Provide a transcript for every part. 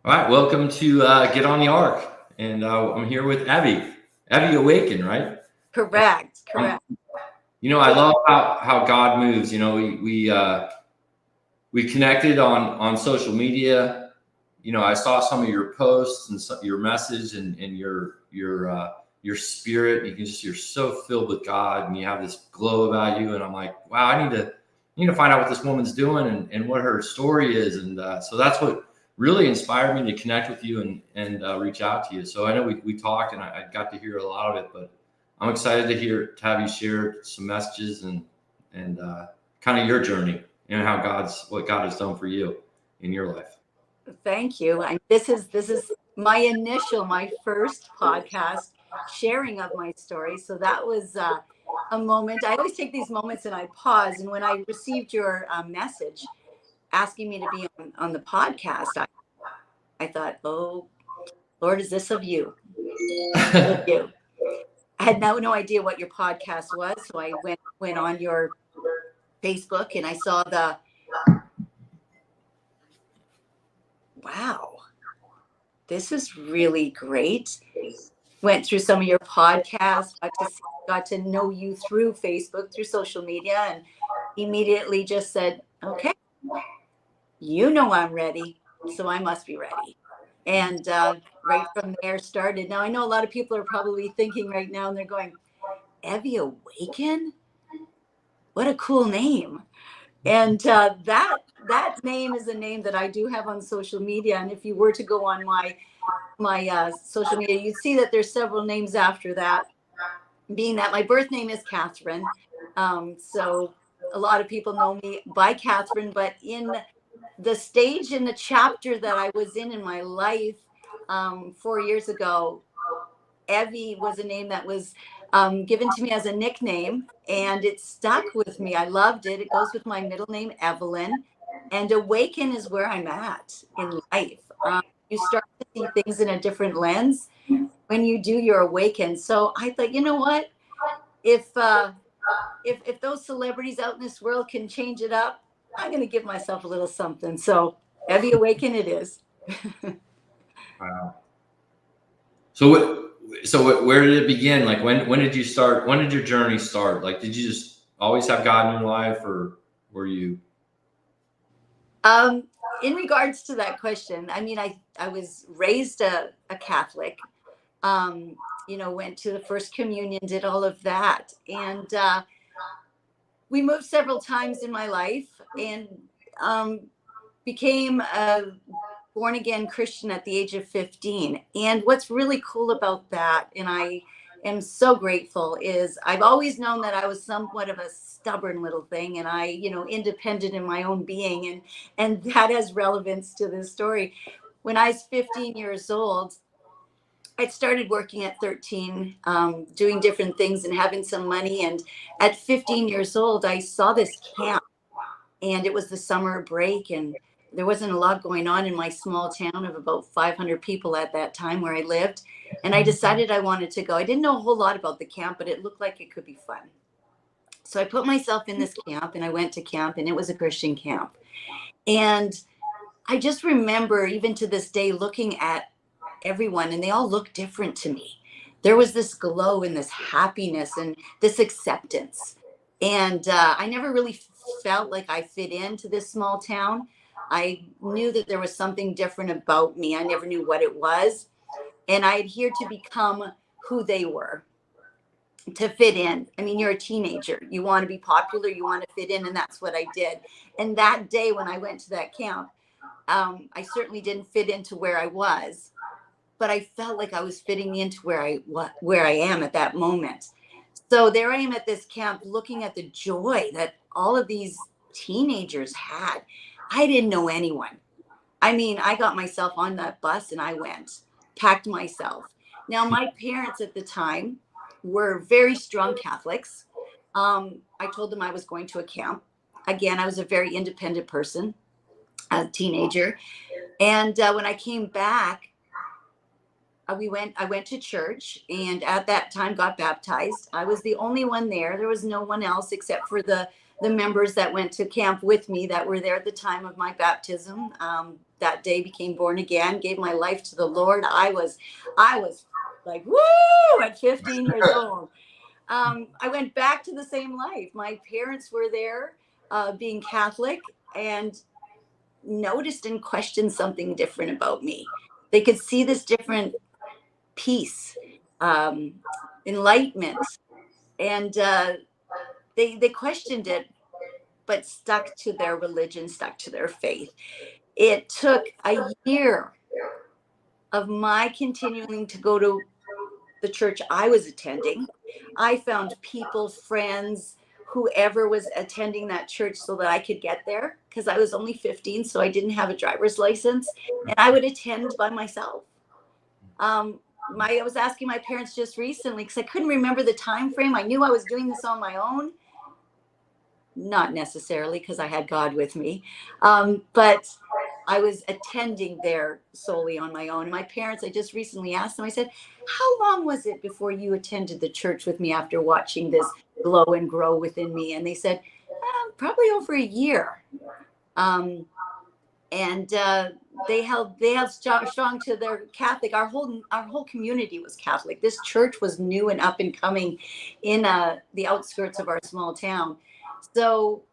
All right, welcome to Get on the Ark, and I'm here with Evvy Awaken, right? And Correct, um, correct. I love how God moves. We connected on social media. I saw some of your posts and your message and your spirit. You're so filled with God, and you have this glow about you. And I'm like, wow, I need to find out what this woman's doing and what her story is. And so that's what really inspired me to connect with you and reach out to you. So I know we talked and I got to hear a lot of it, but I'm excited to have you share some messages and kind of your journey and what God has done for you in your life. Thank you. This is my first podcast sharing of my story. So that was a moment. I always take these moments and I pause. And when I received your message asking me to be on the podcast, I thought, oh Lord, is this of you? Of you? I had no idea what your podcast was, so I went on your Facebook and I saw the wow. This is really great. Went through some of your podcasts, got to know you through Facebook, through social media, and immediately just said, okay, I'm ready, so I must be ready. And right from there started. Now, I know a lot of people are probably thinking right now, and they're going, Evvy Awaken? What a cool name. And that name is a name that I do have on social media. And if you were to go on my social media, you'd see that there's several names after that, being that my birth name is Catherine. So a lot of people know me by Catherine, but in the stage in the chapter that I was in my life 4 years ago, Evvy was a name that was given to me as a nickname, and it stuck with me. I loved it. It goes with my middle name, Evelyn, and awaken is where I'm at in life. You start to see things in a different lens when you do your awaken. So I thought, you know what? If if those celebrities out in this world can change it up, I'm going to give myself a little something. So Evvy Awaken it is. Wow. Where did it begin? Like when did you start? When did your journey start? Like, did you just always have God in your life, or were you? Um, in regards to that question, I mean, I was raised a Catholic. Went to the first communion, did all of that, and we moved several times in my life, and um, became a born again Christian at the age of 15. And what's really cool about that, and I am so grateful, is I've always known that I was somewhat of a stubborn little thing, and independent in my own being, and that has relevance to this story. When I was 15 years old, I started working at 13, doing different things and having some money. And at 15 years old, I saw this camp, and it was the summer break, and there wasn't a lot going on in my small town of about 500 people at that time where I lived. And I decided I wanted to go. I didn't know a whole lot about the camp, but it looked like it could be fun. So I put myself in this camp, and I went to camp, and it was a Christian camp. And I just remember, even to this day, looking at everyone, and they all looked different to me. There was this glow and this happiness and this acceptance. And I never really felt like I fit into this small town. I knew that there was something different about me. I never knew what it was. And I adhered to become who they were, to fit in. I mean, you're a teenager. You want to be popular, you want to fit in. And that's what I did. And that day when I went to that camp, I certainly didn't fit into where I was, but I felt like I was fitting into where I am at that moment. So there I am at this camp, looking at the joy that all of these teenagers had. I didn't know anyone. I mean, I got myself on that bus and I went, packed myself. Now, my parents at the time were very strong Catholics. I told them I was going to a camp. Again, I was a very independent person, a teenager. And when I came back, I went to church, and at that time got baptized. I was the only one there. There was no one else except for the members that went to camp with me that were there at the time of my baptism. that day became born again, gave my life to the Lord. I was like, woo, at 15 years old. I went back to the same life. My parents were there, being Catholic, and noticed and questioned something different about me. They could see this different peace, um, enlightenment, and they questioned it, but stuck to their religion, stuck to their faith. It took a year of my continuing to go to the church I was attending. I found people, friends, whoever was attending that church so that I could get there because I was only 15, so I didn't have a driver's license, and I would attend by myself. I was asking my parents just recently because I couldn't remember the time frame. I knew I was doing this on my own, not necessarily because I had God with me, but I was attending there solely on my own. And my parents, I just recently asked them, I said, how long was it before you attended the church with me after watching this glow and grow within me? And they said, probably over a year. And they held strong to their Catholic. Our whole community was Catholic. This church was new and up and coming in the outskirts of our small town. So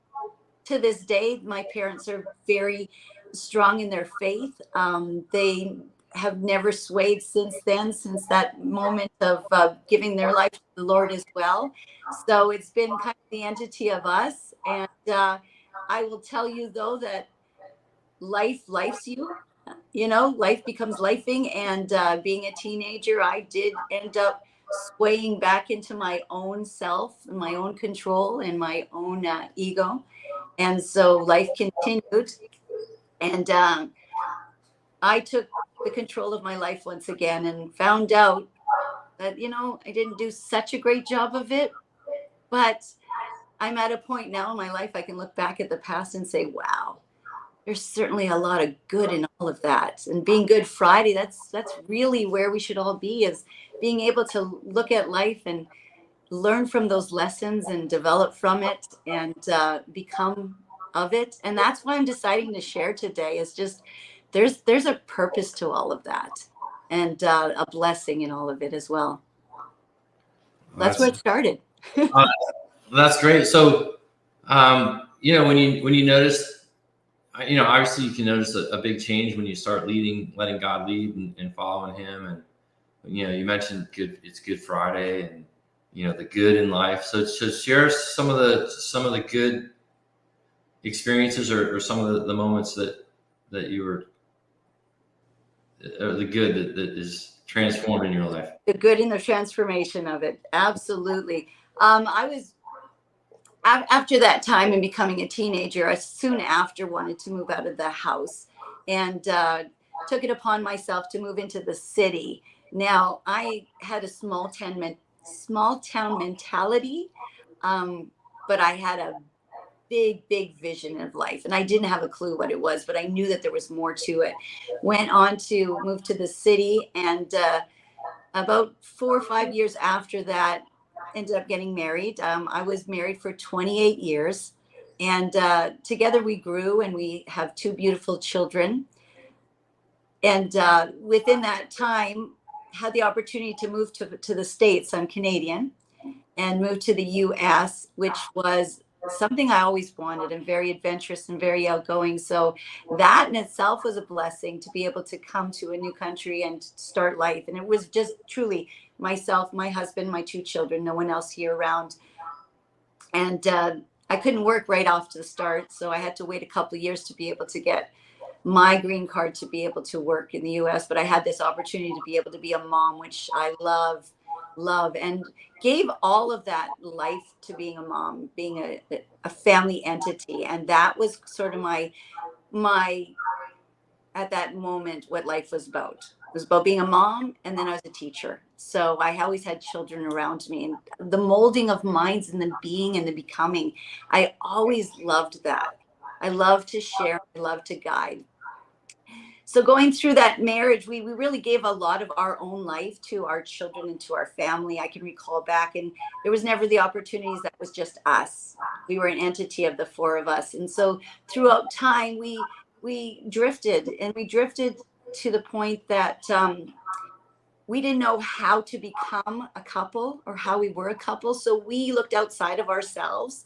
to this day, my parents are very strong in their faith. They have never swayed since then, since that moment of giving their life to the Lord as well. So it's been kind of the entity of us. And I will tell you, though, that life's you. Life becomes lifing. And being a teenager, I did end up swaying back into my own self, my own control, and my own ego. And so life continued. And I took the control of my life once again and found out that, I didn't do such a great job of it. But I'm at a point now in my life I can look back at the past and say, wow, there's certainly a lot of good in all of that. And being Good Friday, that's really where we should all be, is being able to look at life and learn from those lessons and develop from it and become of it. And that's why I'm deciding to share today, is just there's a purpose to all of that, and a blessing in all of it as well. That's where it started. uh, that's great. So, when you notice, obviously you can notice a big change when you start letting God lead and following Him. And you mentioned it's Good Friday, and the good in life. So share some of the good experiences, or some of the moments that you were, or the good that is transformed in your life. The good in the transformation of it, absolutely. I was after that time and becoming a teenager, I soon after wanted to move out of the house, and took it upon myself to move into the city. Now, I had a small town mentality, but I had a big vision of life, and I didn't have a clue what it was, but I knew that there was more to it. Went on to move to the city, and about 4 or 5 years after that, ended up getting married. I was married for 28 years, and together we grew, and we have two beautiful children. And within that time, had the opportunity to move to the States. I'm Canadian, and moved to the U.S., which was something I always wanted. I'm very adventurous and very outgoing. So that in itself was a blessing, to be able to come to a new country and start life. And it was just truly myself, my husband, my two children, no one else here around. And I couldn't work right off to the start. So I had to wait a couple of years to be able to get my green card to be able to work in the US. But I had this opportunity to be able to be a mom, which I love, and gave all of that life to being a mom, being a family entity. And that was sort of my at that moment what life was about. It was about being a mom, and then I was a teacher. So I always had children around me, and the molding of minds and the being and the becoming. I always loved that. I love to share, I love to guide. So going through that marriage, we really gave a lot of our own life to our children and to our family. I can recall back, and there was never the opportunities that was just us. We were an entity of the four of us. And so throughout time, we we drifted, and we drifted to the point that we didn't know how to become a couple or how we were a couple. So we looked outside of ourselves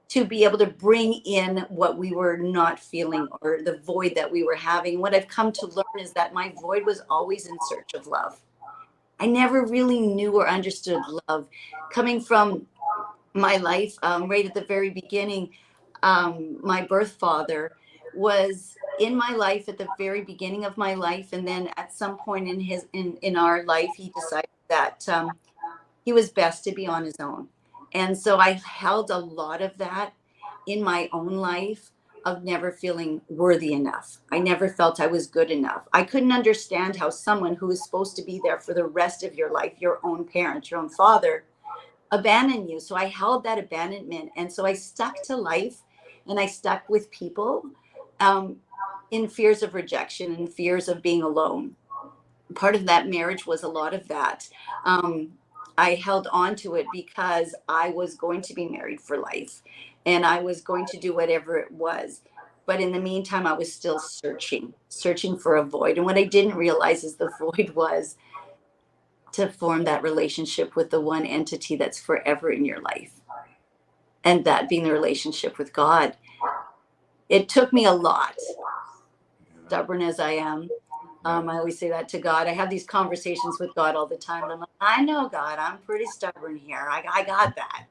to be able to bring in what we were not feeling, or the void that we were having. What I've come to learn is that my void was always in search of love. I never really knew or understood love. Coming from my life, right at the very beginning, my birth father was in my life at the very beginning of my life, and then at some point in in our life, he decided that he was best to be on his own. And so I held a lot of that in my own life, of never feeling worthy enough. I never felt I was good enough. I couldn't understand how someone who is supposed to be there for the rest of your life, your own parent, your own father, abandon you. So I held that abandonment. And so I stuck to life, and I stuck with people um, in fears of rejection and fears of being alone. Part of that marriage was a lot of that. Um, I held on to it because I was going to be married for life, and I was going to do whatever it was. But in the meantime, I was still searching for a void. And what I didn't realize is the void was to form that relationship with the one entity that's forever in your life, and that being the relationship with God. It took me a lot, stubborn as I am. I always say that to God. I have these conversations with God all the time. And I'm like, I know, God, I'm pretty stubborn here. I got that.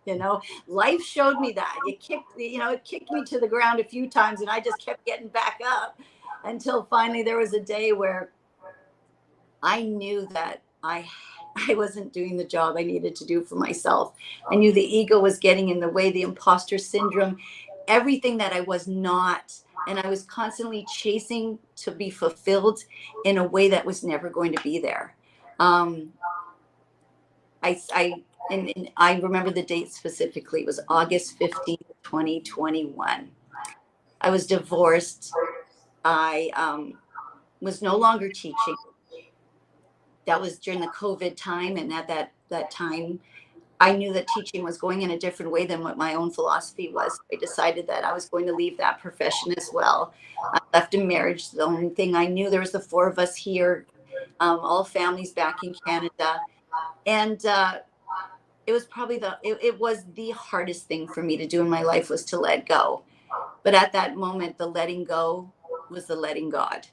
Life showed me that. It kicked me to the ground a few times, and I just kept getting back up until finally there was a day where I knew that I wasn't doing the job I needed to do for myself. I knew the ego was getting in the way, the imposter syndrome, everything that I was not. And I was constantly chasing to be fulfilled in a way that was never going to be there. Um, and I remember the date specifically. It was August 15th, 2021. I was divorced. I was no longer teaching. That was during the COVID time. And at that time, I knew that teaching was going in a different way than what my own philosophy was. I decided that I was going to leave that profession as well. I left in marriage. The only thing I knew, there was the four of us here, all families back in Canada. And it was probably it was the hardest thing for me to do in my life, was to let go. But at that moment, the letting go was the letting God.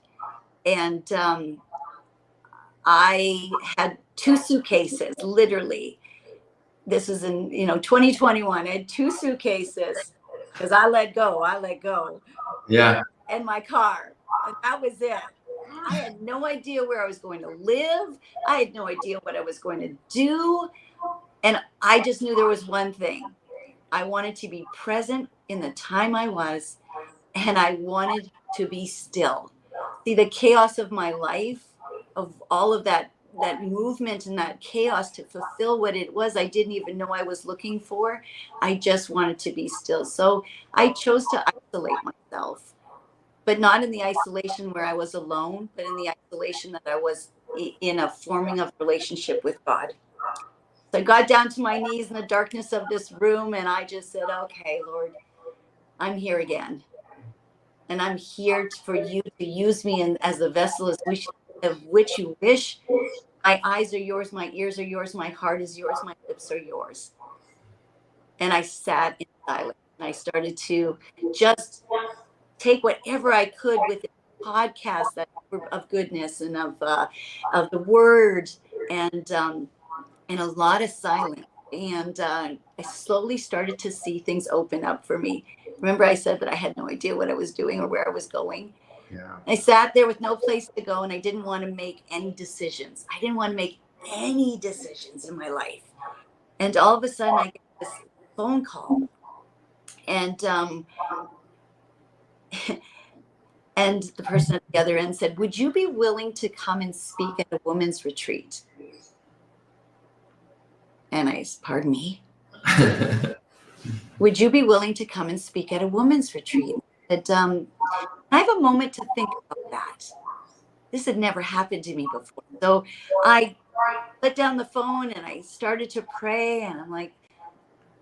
And I had two suitcases, literally. This is in 2021. I had two suitcases because I let go Yeah. and my car, and that was it. I had no idea where I was going to live. I had no idea what I was going to do, and I just knew there was one thing. I wanted to be present in the time I was, and I wanted to be still. See, the chaos of my life, of all of that movement and that chaos to fulfill what it was I didn't even know I was looking for. I just wanted to be still. So I chose to isolate myself, but not in the isolation where I was alone, but in the isolation that I was in, a forming of relationship with God. So I got down to my knees in the darkness of this room, and I just said, okay, Lord, I'm here again. And I'm here for you to use me as the vessel of which you wish. My eyes are yours, my ears are yours, my heart is yours, my lips are yours. And I sat in silence, and I started to just take whatever I could with the podcast that of goodness and of the word, and a lot of silence. And I slowly started to see things open up for me. Remember, I said that I had no idea what I was doing or where I was going. Yeah. I sat there with no place to go, and I didn't want to make any decisions. I didn't want to make any decisions in my life. And all of a sudden, I get this phone call, and and the person at the other end said, "Would you be willing to come and speak at a women's retreat?" And I said, "Pardon me? Would you be willing to come and speak at a women's retreat?" I said, I have a moment to think about that. This had never happened to me before. So I put down the phone, and I started to pray, and I'm like,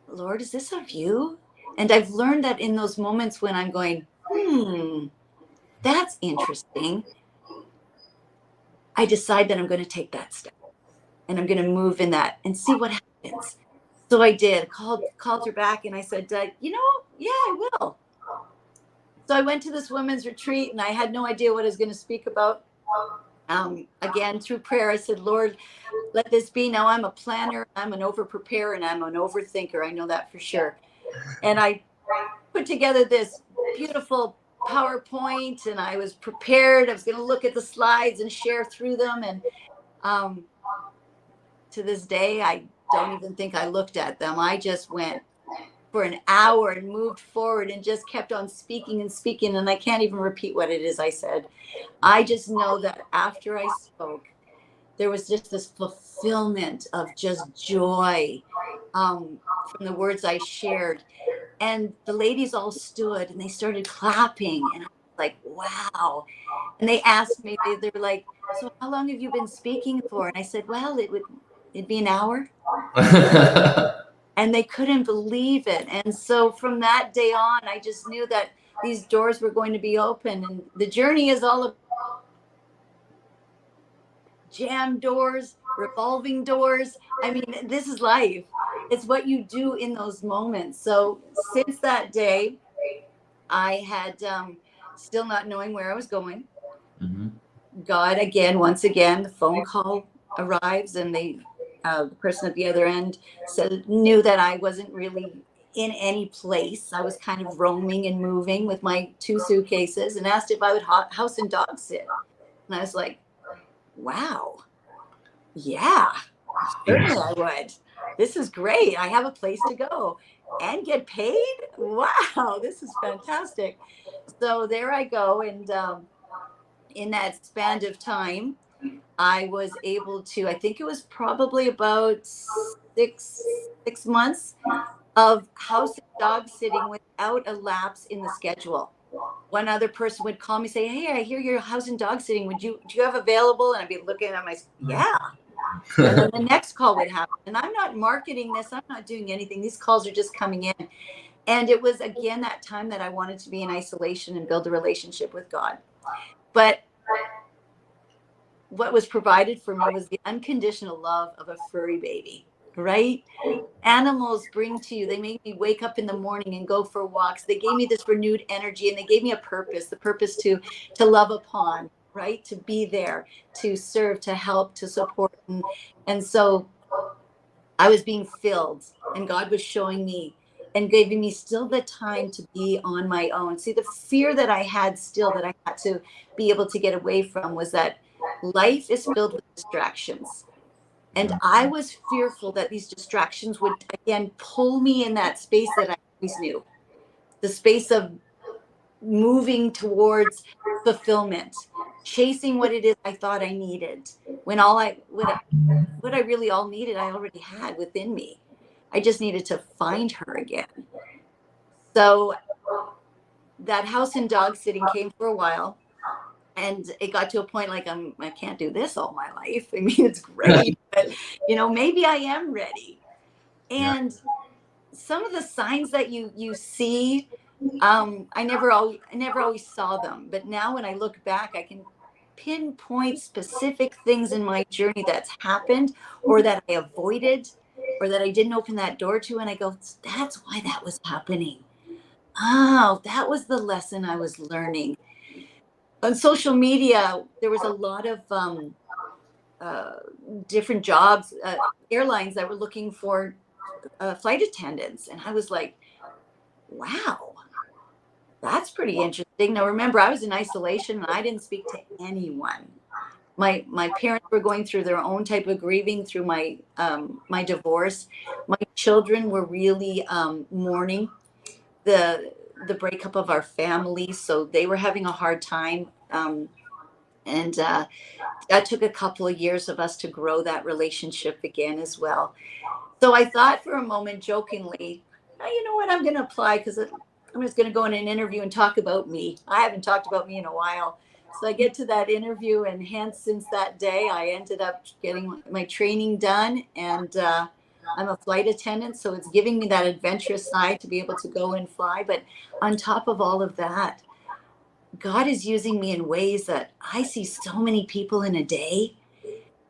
Lord, is this of you? And I've learned that in those moments when I'm going, that's interesting. I decide that I'm going to take that step and I'm going to move in that and see what happens. So I did called her back and I said, yeah, I will. So I went to this women's retreat and I had no idea what I was going to speak about. Again, through prayer, I said, Lord, let this be. Now I'm a planner, I'm an over preparer, and I'm an overthinker. I know that for sure. And I put together this beautiful PowerPoint and I was prepared. I was going to look at the slides and share through them. And to this day, I don't even think I looked at them. I just went for an hour and moved forward and just kept on speaking and speaking. And I can't even repeat what it is I said. I just know that after I spoke, there was just this fulfillment of just joy from the words I shared. And the ladies all stood and they started clapping. And I was like, wow. And they asked me, they were like, so how long have you been speaking for? And I said, well, it'd be an hour. And they couldn't believe it. And so from that day on, I just knew that these doors were going to be open. And the journey is all about jam doors, revolving doors. I mean, this is life. It's what you do in those moments. So since that day, I had still not knowing where I was going. Mm-hmm. God, once again, the phone call arrives and the person at the other end knew that I wasn't really in any place. I was kind of roaming and moving with my 2 suitcases and asked if I would house and dog sit. And I was like, wow, yeah, certainly I would. This is great. I have a place to go and get paid. Wow, this is fantastic. So there I go. And in that span of time, I was able to, I think it was probably about six months of house and dog sitting without a lapse in the schedule. One other person would call me, say, hey, I hear you're house and dog sitting. Do you have available? And I'd be looking at yeah. And then the next call would happen. And I'm not marketing this. I'm not doing anything. These calls are just coming in. And it was, again, that time that I wanted to be in isolation and build a relationship with God. But what was provided for me was the unconditional love of a furry baby, right? Animals bring to you, they make me wake up in the morning and go for walks. They gave me this renewed energy and they gave me a purpose, the purpose to love upon, right? To be there, to serve, to help, to support. And so I was being filled and God was showing me and giving me still the time to be on my own. See, the fear that I had still that I had to be able to get away from was that life is filled with distractions. And I was fearful that these distractions would, again, pull me in that space that I always knew, the space of moving towards fulfillment, chasing what it is I thought I needed, when what I really all needed, I already had within me. I just needed to find her again. So that house and dog sitting came for a while. And it got to a point like I can't do this all my life. I mean, it's great, but maybe I am ready. And some of the signs that you see, I never always saw them. But now when I look back, I can pinpoint specific things in my journey that's happened or that I avoided or that I didn't open that door to. And I go, that's why that was happening. Oh, that was the lesson I was learning. On social media, there was a lot of different jobs, airlines that were looking for flight attendants. And I was like, wow, that's pretty interesting. Now, remember, I was in isolation and I didn't speak to anyone. My parents were going through their own type of grieving through my divorce. My children were really mourning the breakup of our family. So they were having a hard time. And that took a couple of years of us to grow that relationship again as well. So I thought for a moment jokingly, oh, you know what, I'm going to apply because I'm just going to go in an interview and talk about me. I haven't talked about me in a while. So I get to that interview, and hence since that day, I ended up getting my training done, and I'm a flight attendant. So it's giving me that adventurous side to be able to go and fly. But on top of all of that, God is using me in ways that I see so many people in a day,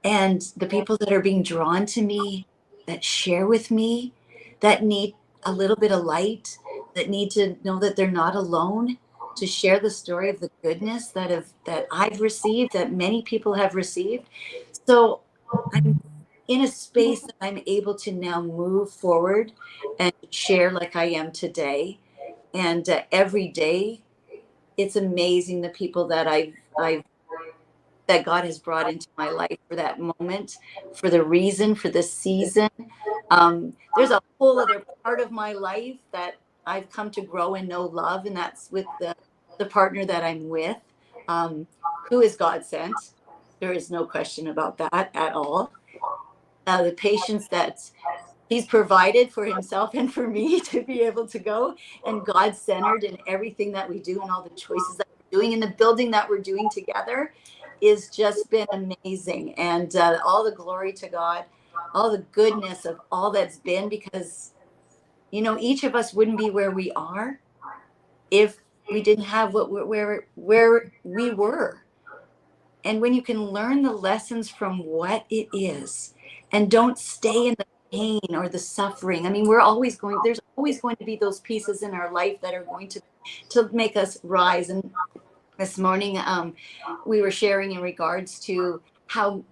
and the people that are being drawn to me, that share with me, that need a little bit of light, that need to know that they're not alone, to share the story of the goodness that I've received, that many people have received. So I'm in a space that I'm able to now move forward and share like I am today. And every day, it's amazing the people that I've that God has brought into my life for that moment, for the reason, for the season. There's a whole other part of my life that I've come to grow and know love, and that's with the partner that I'm with, um, who is God sent. There is no question about that at all. The patience that he's provided for himself and for me to be able to go, and God centered in everything that we do and all the choices that we're doing and the building that we're doing together is just been amazing. And all the glory to God, all the goodness of all that's been, because, each of us wouldn't be where we are if we didn't have where we were. And when you can learn the lessons from what it is and don't stay in the pain or the suffering. I mean, there's always going to be those pieces in our life that are going to make us rise. And this morning, we were sharing in regards to how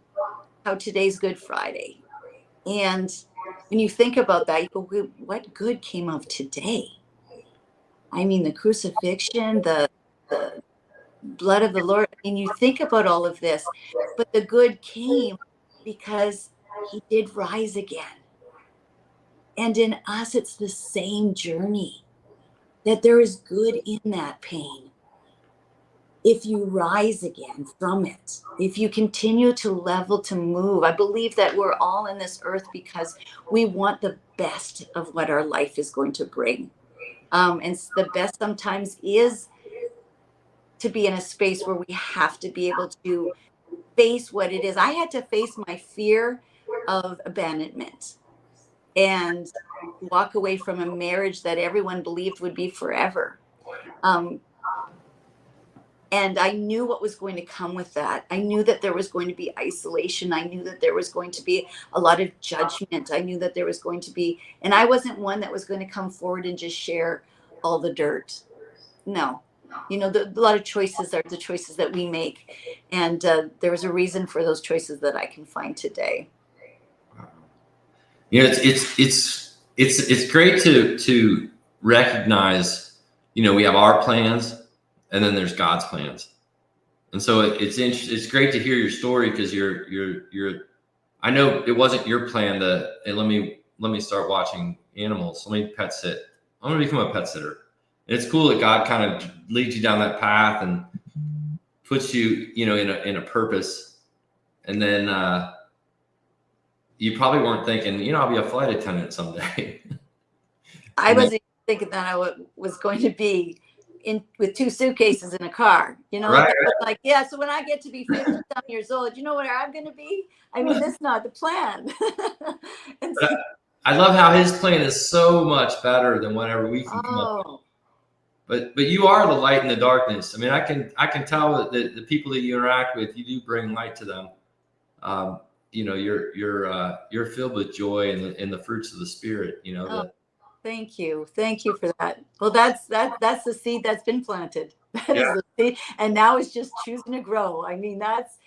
today's Good Friday. And when you think about that, you go, what good came of today? I mean, the crucifixion, the blood of the Lord. I mean, you think about all of this, but the good came because he did rise again. And in us, it's the same journey, that there is good in that pain. If you rise again from it, if you continue to level, to move, I believe that we're all in this earth because we want the best of what our life is going to bring. And the best sometimes is to be in a space where we have to be able to face what it is. I had to face my fear of abandonment and walk away from a marriage that everyone believed would be forever. Um, and I knew what was going to come with that. I knew that there was going to be isolation. I knew that there was going to be a lot of judgment. I knew that there was going to be, and I wasn't one that was going to come forward and just share all the dirt. No. A lot of choices are the choices that we make. And there was a reason for those choices that I can find today. It's great to recognize, we have our plans and then there's God's plans. And so it's great to hear your story, because you're I know it wasn't your plan to, hey, let me start watching animals. Let me pet sit. I'm going to become a pet sitter. And it's cool that God kind of leads you down that path and puts you, in a purpose. And then you probably weren't thinking, I'll be a flight attendant someday. I wasn't thinking that I was going to be in with 2 suitcases in a car. Right. That was like, yeah. So when I get to be 50 some years old, you know where I'm going to be? I mean, that's not the plan. And so, I love how his plan is so much better than whatever we can come up with. oh, But you are the light in the darkness. I mean, I can tell that the people that you interact with, you do bring light to them. You're filled with joy and the fruits of the spirit. oh, thank you. Thank you for that. Well, that's the seed that's been planted. That is Yeah. the seed, and now it's just choosing to grow. I mean, that's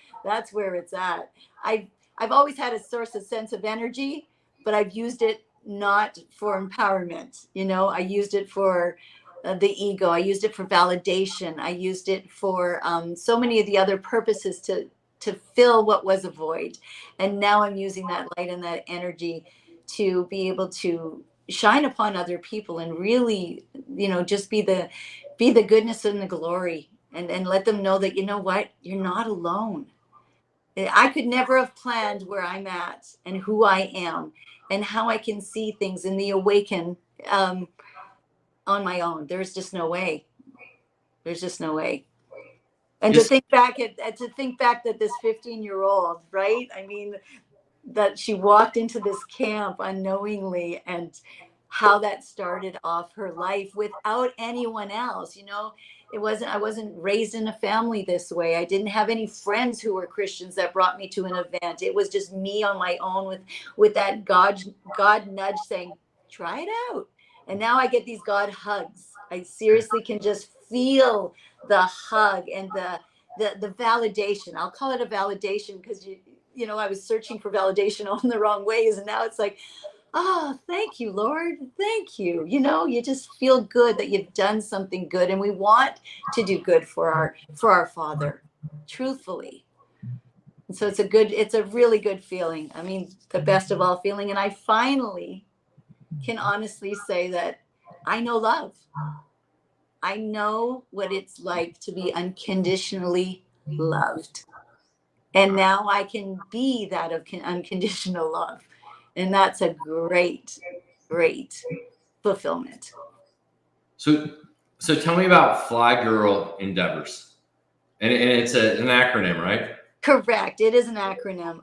where it's at. I've always had a sense of energy, but I've used it not for empowerment. I used it for the ego. I used it for validation. I used it for so many of the other purposes to fill what was a void. And now I'm using that light and that energy to be able to shine upon other people and really, just be the goodness and the glory, and let them know that, what, you're not alone. I could never have planned where I'm at and who I am and how I can see things in the awaken, on my own. There's just no way. There's just no way. And to Yes. think back that this 15-year-old, right? I mean, that she walked into this camp unknowingly, and how that started off her life without anyone else. I wasn't raised in a family this way. I didn't have any friends who were Christians that brought me to an event. It was just me on my own with that God nudge saying, try it out. And now I get these God hugs. I seriously can just feel the hug and the validation. I'll call it a validation because you know, I was searching for validation on the wrong ways. And now it's like, oh, thank you, Lord. Thank you. You know, you just feel good that you've done something good. And we want to do good for our Father, truthfully. And so it's a really good feeling. I mean, the best of all feeling. And I finally can honestly say that I know love. I know what it's like to be unconditionally loved. And now I can be that of unconditional love. And that's a great, great fulfillment. So, so tell me about Fly Girl Endeavors, and it's an acronym, right? Correct. It is an acronym.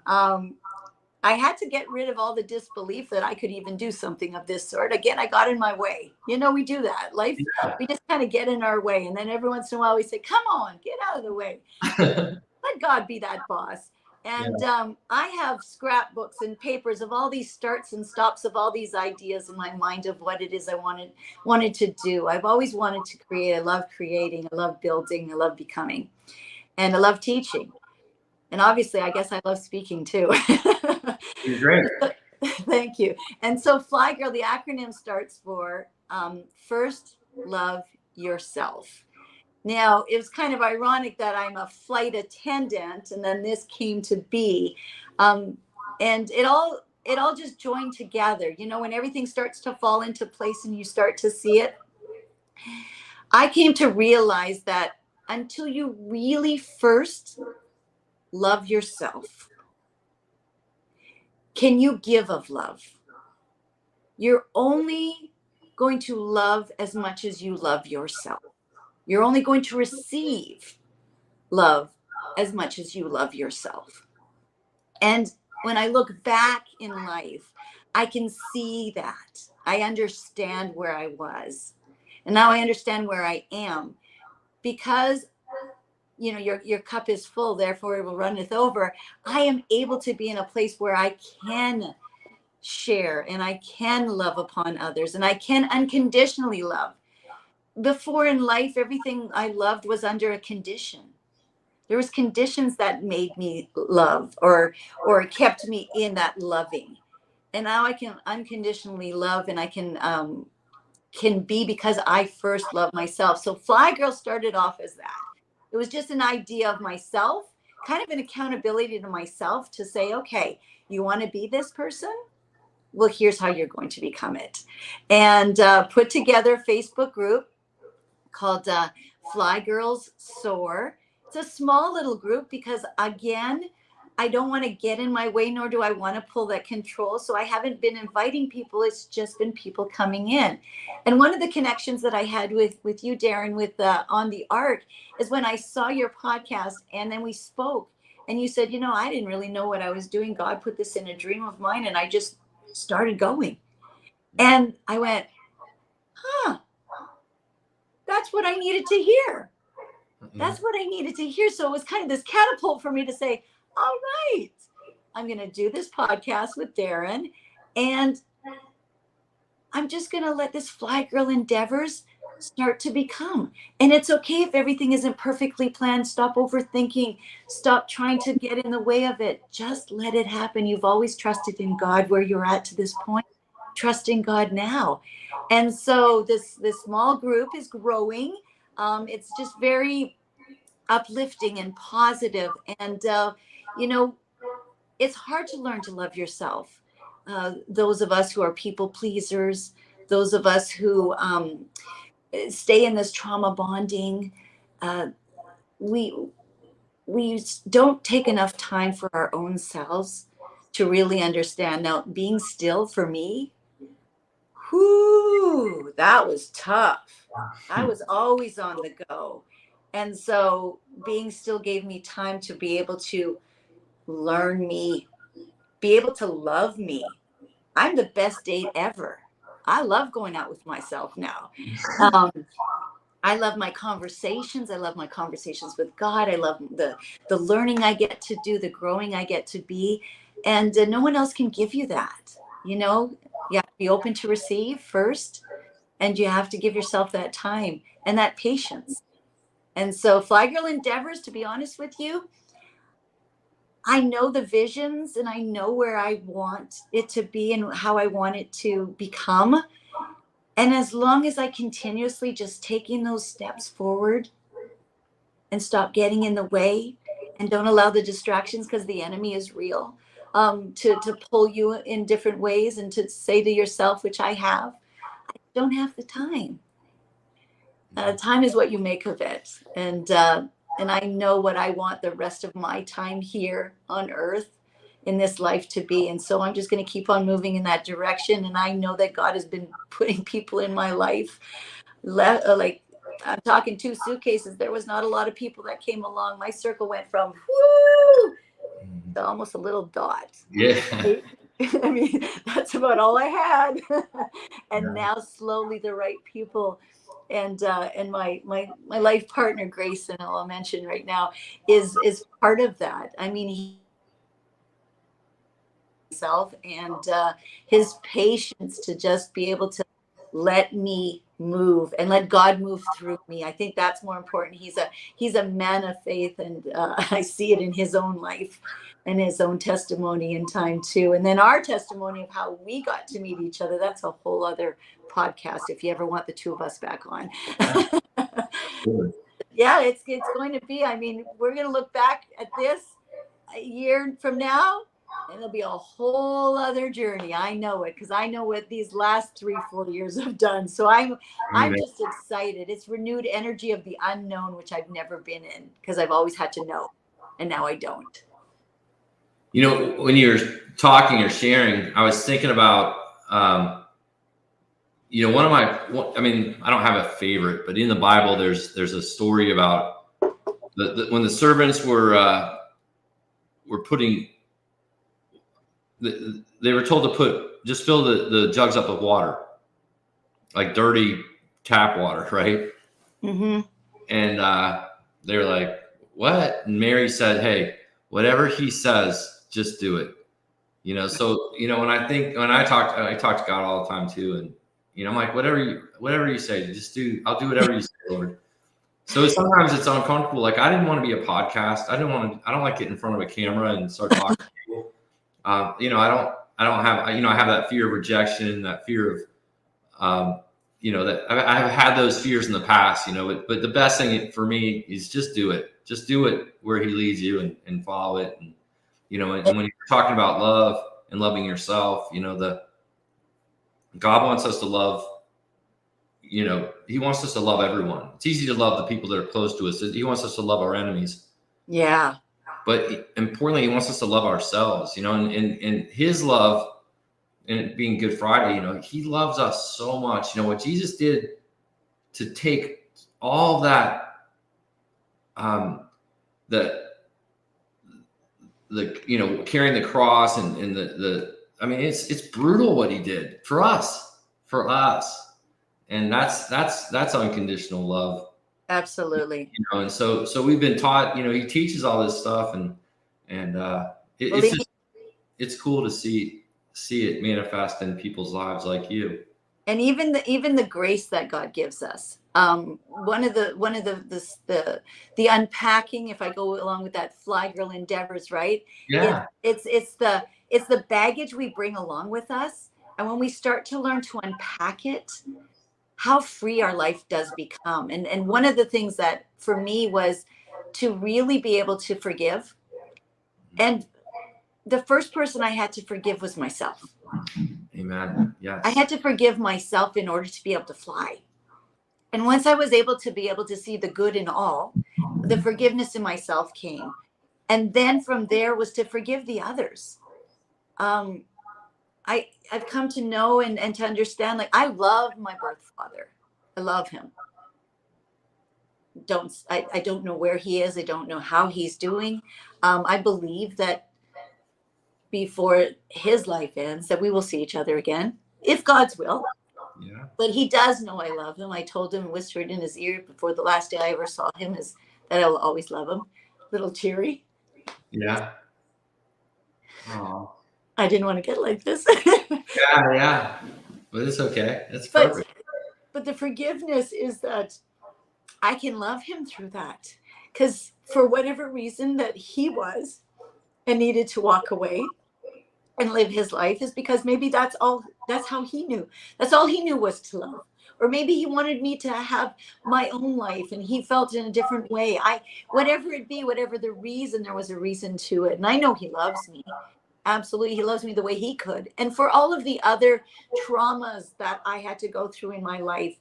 I had to get rid of all the disbelief that I could even do something of this sort. Again, I got in my way. You know, we do that. Life, we just kind of get in our way. And then every once in a while we say, come on, get out of the way. Let God be that boss. And I have scrapbooks and papers of all these starts and stops of all these ideas in my mind of what it is I wanted to do. I've always wanted to create. I love creating. I love building. I love becoming. And I love teaching. And obviously, I guess I love speaking too. You're great. Thank you. And so Fly Girl, the acronym starts for First Love Yourself. Now, it was kind of ironic that I'm a flight attendant and then this came to be. And it all just joined together. You know, when everything starts to fall into place and you start to see it, I came to realize that until you really first love yourself, can you give of love? You're only going to love as much as you love yourself. You're only going to receive love as much as you love yourself. And when I look back in life, I can see that. I understand where I was. And now I understand where I am because you know your cup is full, therefore it will runneth over. I am able to be in a place where I can share and I can love upon others and I can unconditionally love. Before in life, everything I loved was under a condition. There was conditions that made me love or kept me in that loving. And now I can unconditionally love and I can be because I first love myself. So Fly Girl started off as that. It was just an idea of myself, kind of an accountability to myself to say, okay, you want to be this person? Well, here's how you're going to become it. And put together a Facebook group called Fly Girls Soar. It's a small little group because, again, I don't want to get in my way, nor do I want to pull that control. So I haven't been inviting people. It's just been people coming in. And one of the connections that I had with you, Darren, with On the Art, is when I saw your podcast and then we spoke. And you said, you know, I didn't really know what I was doing. God put this in a dream of mine, and I just started going. And I went, huh, that's what I needed to hear. That's what I needed to hear. So it was kind of this catapult for me to say, all right, I'm going to do this podcast with Darren, and I'm just going to let this Fly Girl endeavors start to become. And it's okay if everything isn't perfectly planned. Stop overthinking. Stop trying to get in the way of it. Just let it happen. You've always trusted in God where you're at to this point. Trust in God now. And so this small group is growing. It's just very uplifting and positive. And, you know, it's hard to learn to love yourself. Those of us who are people pleasers, those of us who stay in this trauma bonding, we don't take enough time for our own selves to really understand. Now, being still for me, whoo, that was tough. I was always on the go. And so being still gave me time to be able to learn me, be able to love me. I'm the best date ever. I love going out with myself now. Um, I love my conversations. I love my conversations with God. I love the learning I get to do, the growing I get to be. And no one else can give you that. You know, you have to be open to receive first, and you have to give yourself that time and that patience. And so, Fly Girl Endeavors, to be honest with you, I know the visions and I know where I want it to be and how I want it to become. And as long as I continuously just taking those steps forward and stop getting in the way and don't allow the distractions, because the enemy is real, to pull you in different ways, and to say to yourself, which I have, I don't have the time. Time is what you make of it. And I know what I want the rest of my time here on earth in this life to be. And so I'm just going to keep on moving in that direction. And I know that God has been putting people in my life. Like, I'm talking 2 suitcases. There was not a lot of people that came along. My circle went from whoo to almost a little dot. Yeah. I mean, that's about all I had. And Yeah. now slowly the right people, and my life partner Grayson, I'll mention right now, is part of that. I mean, he himself, and his patience to just be able to let me move and let God move through me. I think that's more important. He's a man of faith, and I see it in his own life and his own testimony in time too. And then our testimony of how we got to meet each other. That's a whole other podcast if you ever want the two of us back on. Yeah, it's going to be. I mean, we're going to look back at this a year from now, and it'll be a whole other journey. I know it, because I know what these last 3-4 years have done. So I'm just excited. It's renewed energy of the unknown, which I've never been in, because I've always had to know, and now I don't. You know, when you're talking or sharing, I was thinking about, you know, I mean, I don't have a favorite, but in the Bible, there's a story about when the servants were putting, they were told to just fill the jugs up with water, like dirty tap water, right? Mm-hmm. And they were like, what? And Mary said, hey, whatever he says, just do it. You know, so, you know, when I talk to God all the time too. And, you know, I'm like, whatever you say, I'll do whatever you say, Lord. So sometimes it's uncomfortable. Like, I didn't want to be a podcast. I don't like getting in front of a camera and start talking to people. You know, I don't have, you know, I have that fear of rejection, that fear of, you know, that I've had those fears in the past, you know, but the best thing for me is just do it where he leads you, and follow it. And, you know, and when you're talking about love and loving yourself, you know, God wants us to love, you know, he wants us to love everyone. It's easy to love the people that are close to us. He wants us to love our enemies. Yeah. But importantly, he wants us to love ourselves, you know, and his love, and it being Good Friday, you know, he loves us so much. You know, what Jesus did to take all that, the you know, carrying the cross, and I mean, it's brutal what he did for us, and that's unconditional love. Absolutely. You know, and so we've been taught, you know, he teaches all this stuff, and it's cool to see it manifest in people's lives like you. And even the grace that God gives us. One of the unpacking, if I go along with that Fly Girl Endeavors, right? Yeah. It's the baggage we bring along with us, and when we start to learn to unpack it, how free our life does become. And one of the things that for me was to really be able to forgive, and the first person I had to forgive was myself. Amen. Yes. I had to forgive myself in order to be able to fly. And once I was able to see the good in all, the forgiveness in myself came. And then from there was to forgive the others. I've come to know and to understand, like, I love my birth father. I love him. I don't know where he is. I don't know how he's doing. I believe that before his life ends, that we will see each other again, if God's will. Yeah. But he does know I love him. I told him, whispered in his ear before the last day I ever saw him, is that I will always love him. Little teary. Yeah. Oh. I didn't want to get like this. Yeah. Yeah. But it's okay. It's but perfect. but the forgiveness is that I can love him through that. Because for whatever reason that he was and needed to walk away and live his life is because maybe that's how he knew. That's all he knew was to love. Or maybe he wanted me to have my own life and he felt in a different way. Whatever it be, whatever the reason, there was a reason to it. And I know he loves me. Absolutely. He loves me the way he could. And for all of the other traumas that I had to go through in my life,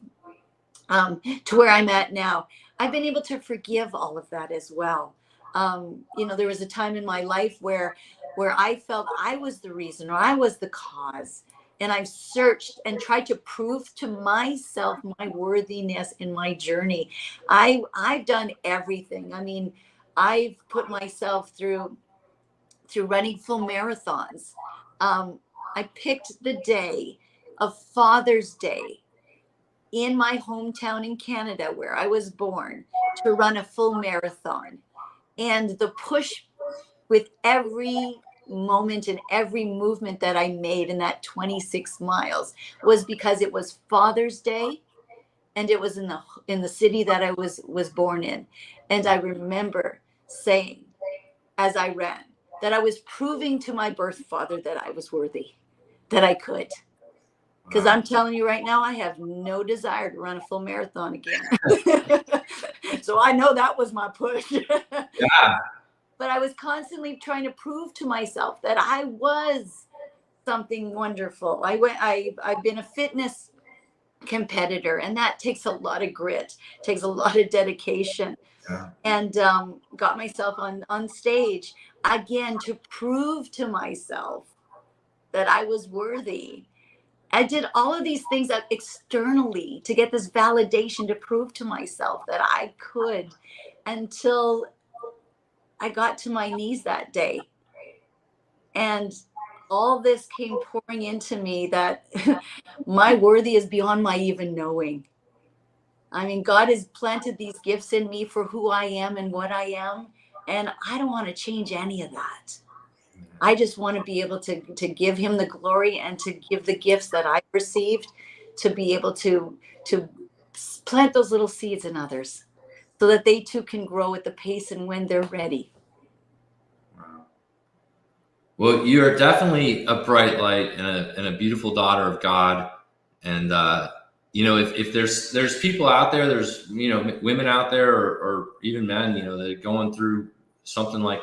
to where I'm at now, I've been able to forgive all of that as well. There was a time in my life where I felt I was the reason or I was the cause. And I've searched and tried to prove to myself my worthiness in my journey. I've done everything. I mean, I've put myself through running full marathons. I picked the day of Father's Day in my hometown in Canada, where I was born, to run a full marathon. And the push with every moment and every movement that I made in that 26 miles was because it was Father's Day and it was in the city that I was born in. And I remember saying as I ran that I was proving to my birth father that I was worthy, that I could. Because Wow. I'm telling you right now, I have no desire to run a full marathon again. So I know that was my push. Yeah. But I was constantly trying to prove to myself that I was something wonderful. I've been a fitness competitor, and that takes a lot of grit, takes a lot of dedication. Yeah. And got myself on stage again to prove to myself that I was worthy. I did all of these things externally to get this validation to prove to myself that I could, until I got to my knees that day. And all this came pouring into me that my worthy is beyond my even knowing. I mean, God has planted these gifts in me for who I am and what I am. And I don't want to change any of that. I just want to be able to give him the glory and to give the gifts that I received, to be able to plant those little seeds in others so that they too can grow at the pace and when they're ready. Wow. Well, you are definitely a bright light and a beautiful daughter of God. And if there's people out there, there's women out there, or even men, that are going through something like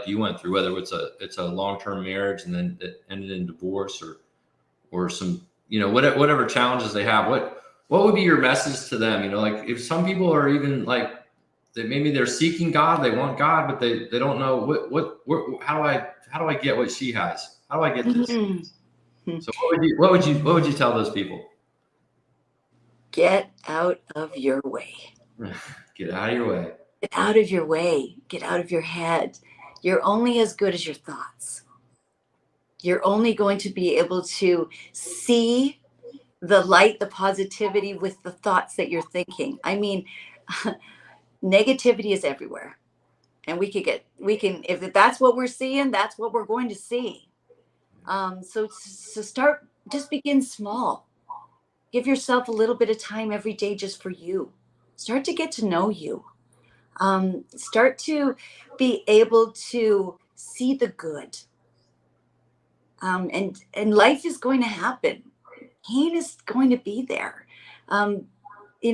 you went through, whether it's a long term marriage and then it ended in divorce, or some whatever challenges they have. What would be your message to them? Like, if some people are even like that, maybe they're seeking God, they want God, but they don't know how do I get what she has? How do I get this? Mm-hmm. So what would you tell those people? Get out of your way. Get out of your way. Get out of your way. Get out of your head. You're only as good as your thoughts. You're only going to be able to see the light, the positivity with the thoughts that you're thinking. I mean, negativity is everywhere. And if that's what we're seeing, that's what we're going to see. So start, just begin small. Give yourself a little bit of time every day just for you. Start to get to know you. Start to be able to see the good. And life is going to happen. Pain is going to be there. Um, we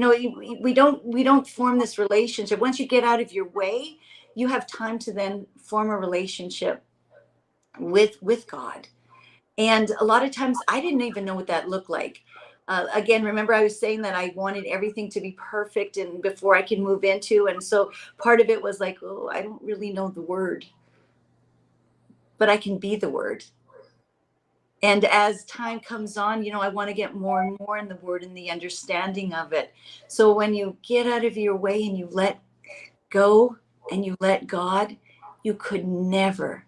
don't form this relationship. Once you get out of your way, you have time to then form a relationship with God. And a lot of times I didn't even know what that looked like. Again, remember I was saying that I wanted everything to be perfect and before I can move into. And so part of it was like, oh, I don't really know the word, but I can be the word. And as time comes on, I want to get more and more in the word and the understanding of it. So when you get out of your way and you let go and you let God, you could never,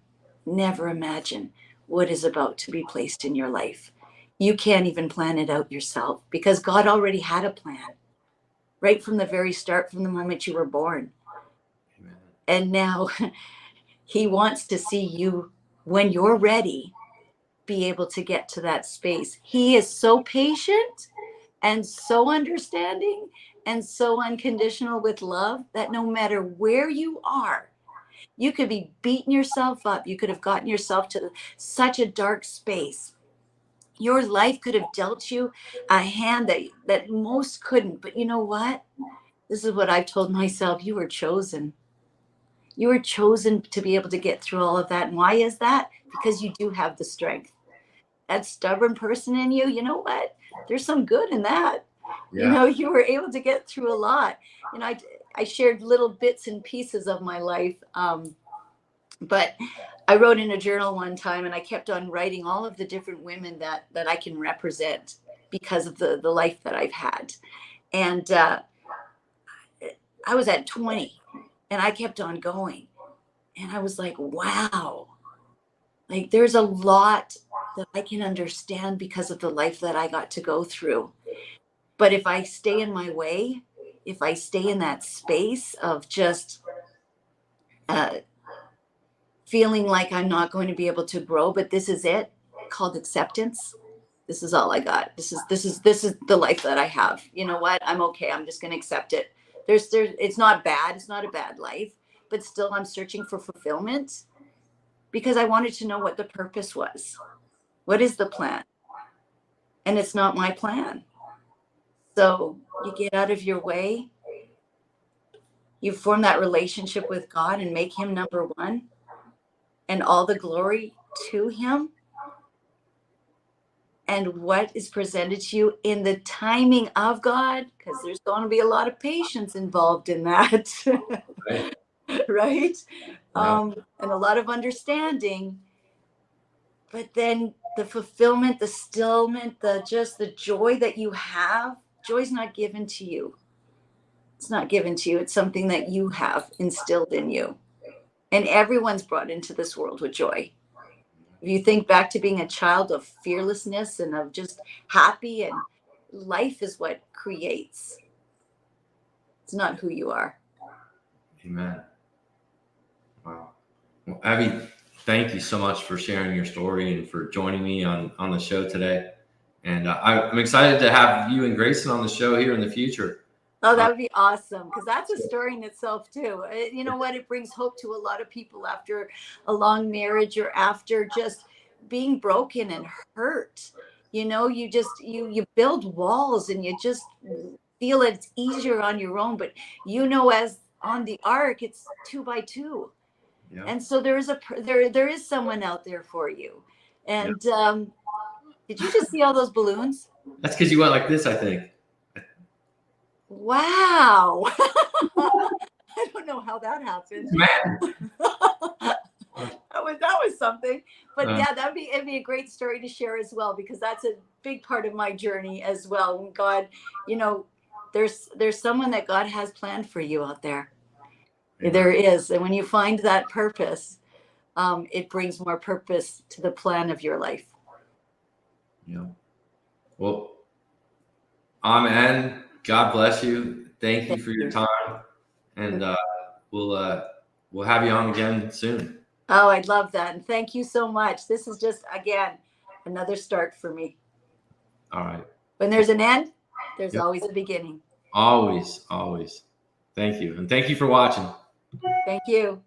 never imagine what is about to be placed in your life. you can't even plan it out yourself, because God already had a plan right from the very start, from the moment you were born. Amen. And now he wants to see you, when you're ready, be able to get to that space. He is so patient and so understanding and so unconditional with love that no matter where you are, you could be beating yourself up. You could have gotten yourself to such a dark space. Your life could have dealt you a hand that most couldn't. But you know what? This is what I've told myself. You were chosen. You were chosen to be able to get through all of that. And why is that? Because you do have the strength. That stubborn person in you, you know what? There's some good in that. You Yeah. know, you were able to get through a lot. You know, I shared little bits and pieces of my life. But I wrote in a journal one time, and I kept on writing all of the different women that I can represent because of the life that I've had. And I was at 20 and I kept on going. And I was like, wow, like there's a lot that I can understand because of the life that I got to go through. But if I stay in my way, if I stay in that space of just uh, feeling like I'm not going to be able to grow, but this is it, called acceptance. This is all I got. This is the life that I have. You know what? I'm okay. I'm just going to accept it. There's it's not bad. It's not a bad life, but still I'm searching for fulfillment because I wanted to know what the purpose was. What is the plan? And it's not my plan. So you get out of your way, you form that relationship with God and make him number one, and all the glory to him. And what is presented to you in the timing of God, because there's going to be a lot of patience involved in that, Right. right? Yeah. And a lot of understanding. But then the fulfillment, the stillment, the joy that you have, joy's not given to you. It's not given to you. It's something that you have instilled in you. And everyone's brought into this world with joy. If you think back to being a child of fearlessness and of just happy, and life is what creates. It's not who you are. Amen. Wow. Well, Evvy, thank you so much for sharing your story and for joining me on the show today. And I'm excited to have you and Grayson on the show here in the future. Oh, Uh, that would be awesome, because that's a story in itself too. You know what? It brings hope to a lot of people after a long marriage or after just being broken and hurt. You know, you build walls and you just feel it's easier on your own. But you know, as on the ark, it's 2 by 2, yeah. and so there is someone out there for you. Yeah. And did you just see all those balloons? That's because you went like this, I think. Wow. I don't know how that happened. Man. that was something. But Uh, yeah, it'd be a great story to share as well, because that's a big part of my journey as well. When God, you know, there's someone that God has planned for you out there. Amen. There is. And when you find that purpose, it brings more purpose to the plan of your life. Yeah. Well, amen. God bless you. Thank you Thank for your you. time, and we'll have you on again soon. Oh, I'd love that. And thank you so much. This is just, again, another start for me. All right. When there's an end, there's Yep. always a beginning. Always, always. Thank you, and thank you for watching. Thank you.